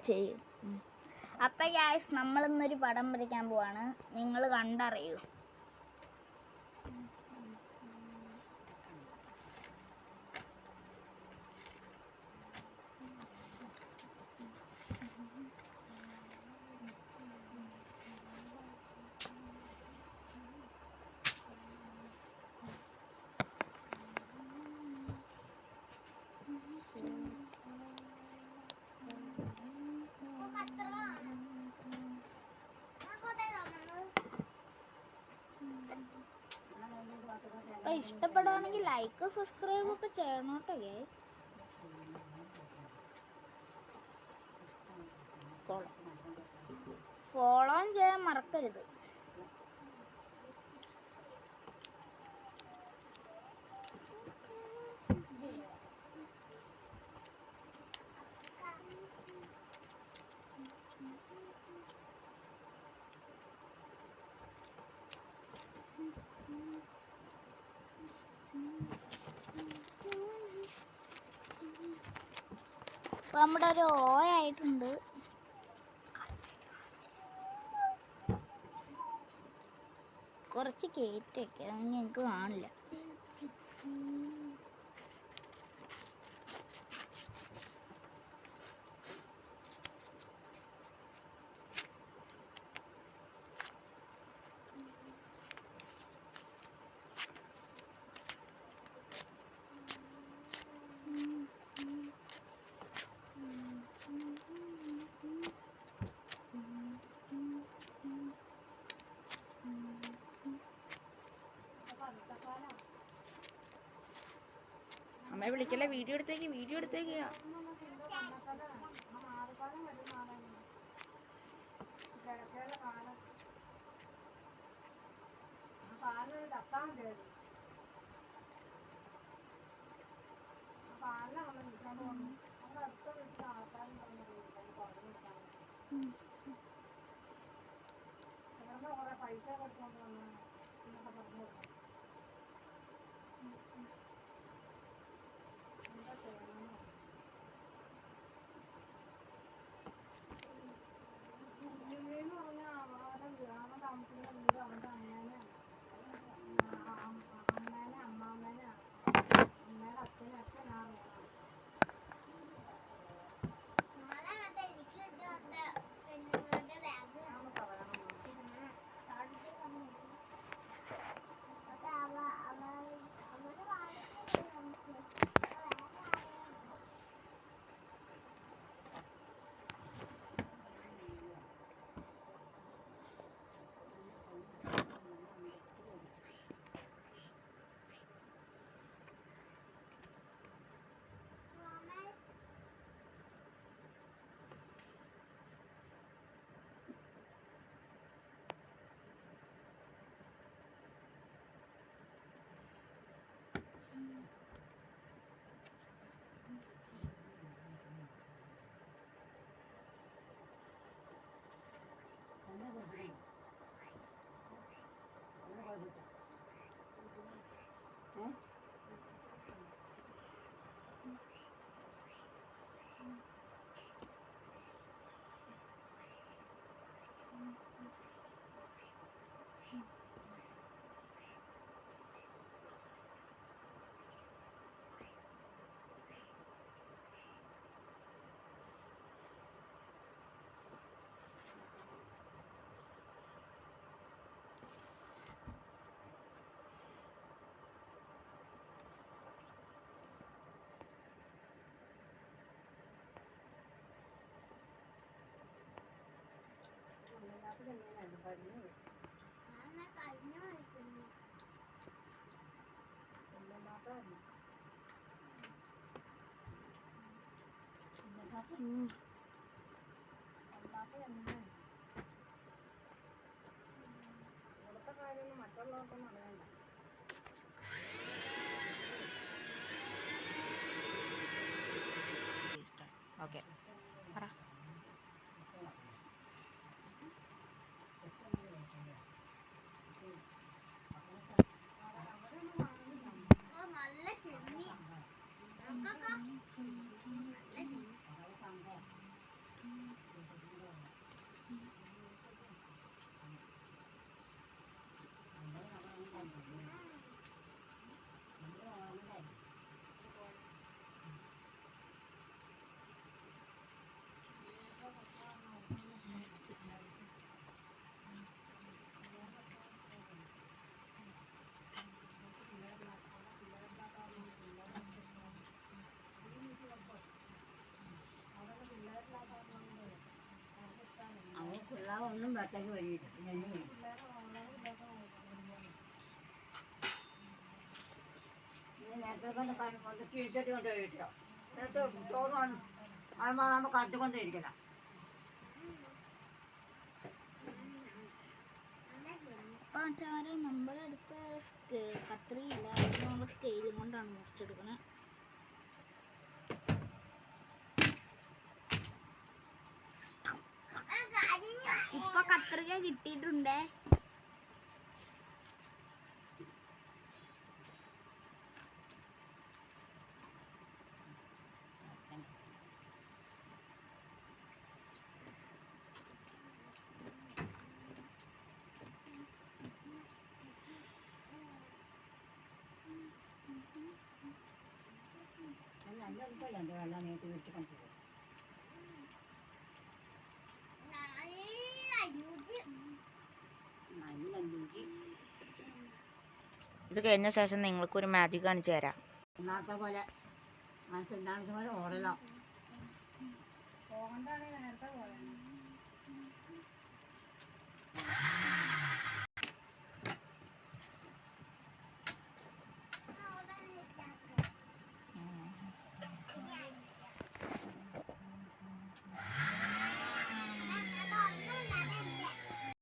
ചെയ്യും. അപ്പം ഗ്യാസ് നമ്മളിന്നൊരു പടം വരയ്ക്കാൻ പോവാണ്. നിങ്ങൾ കണ്ടറിയൂ. അപ്പം ഇഷ്ടപ്പെടുകയാണെങ്കിൽ ലൈക്ക് സബ്സ്ക്രൈബ് ഒക്കെ ചെയ്യണം കേട്ടോ ഗൈസ്. ഫോളോ ചെയ്യാൻ മറക്കരുത്. അപ്പം നമ്മുടെ ഒരു ഓയായിട്ടുണ്ട്. കുറച്ച് കയറ്റൊക്കെ അങ്ങനെ എനിക്ക് കാണില്ല. അമ്മയെ വിളിക്കല്ലേ, വീഡിയോ എടുത്തേക്ക്. ഓക്കെ, പറ. ഒന്നും വെട്ടേക്ക് വരില്ല നേരത്തെ കൊണ്ട് ചീട്ടിട്ട് കൊണ്ട് പോയിട്ടോ നേരത്തെ ചോറാണ് ആകുമ്പോൾ കറച്ചുകൊണ്ടിരിക്കണം അപ്പം വെച്ചാൽ നമ്മുടെ അടുത്ത് കത്രിയില്ല അതുകൊണ്ട് നമ്മൾ സ്കെയിലും കൊണ്ടാണ് മുറിച്ചെടുക്കണേ. ഇപ്പൊ കത്രിക കിട്ടിയിട്ടുണ്ടേ. നല്ല വെള്ളം നീട്ടി വിട്ട് കൊണ്ടുപോകും. നല്ല രുചി. ഇത് കഴിഞ്ഞ ശേഷം നിങ്ങൾക്കൊരു മാജിക് കാണിച്ചു തരാം. ഇന്നാളത്തെ പോലെ മനസ്സിലാത്ത പോലെ ഓടലോ പോകണ്ടാണ് നേരത്തെ പോലെ.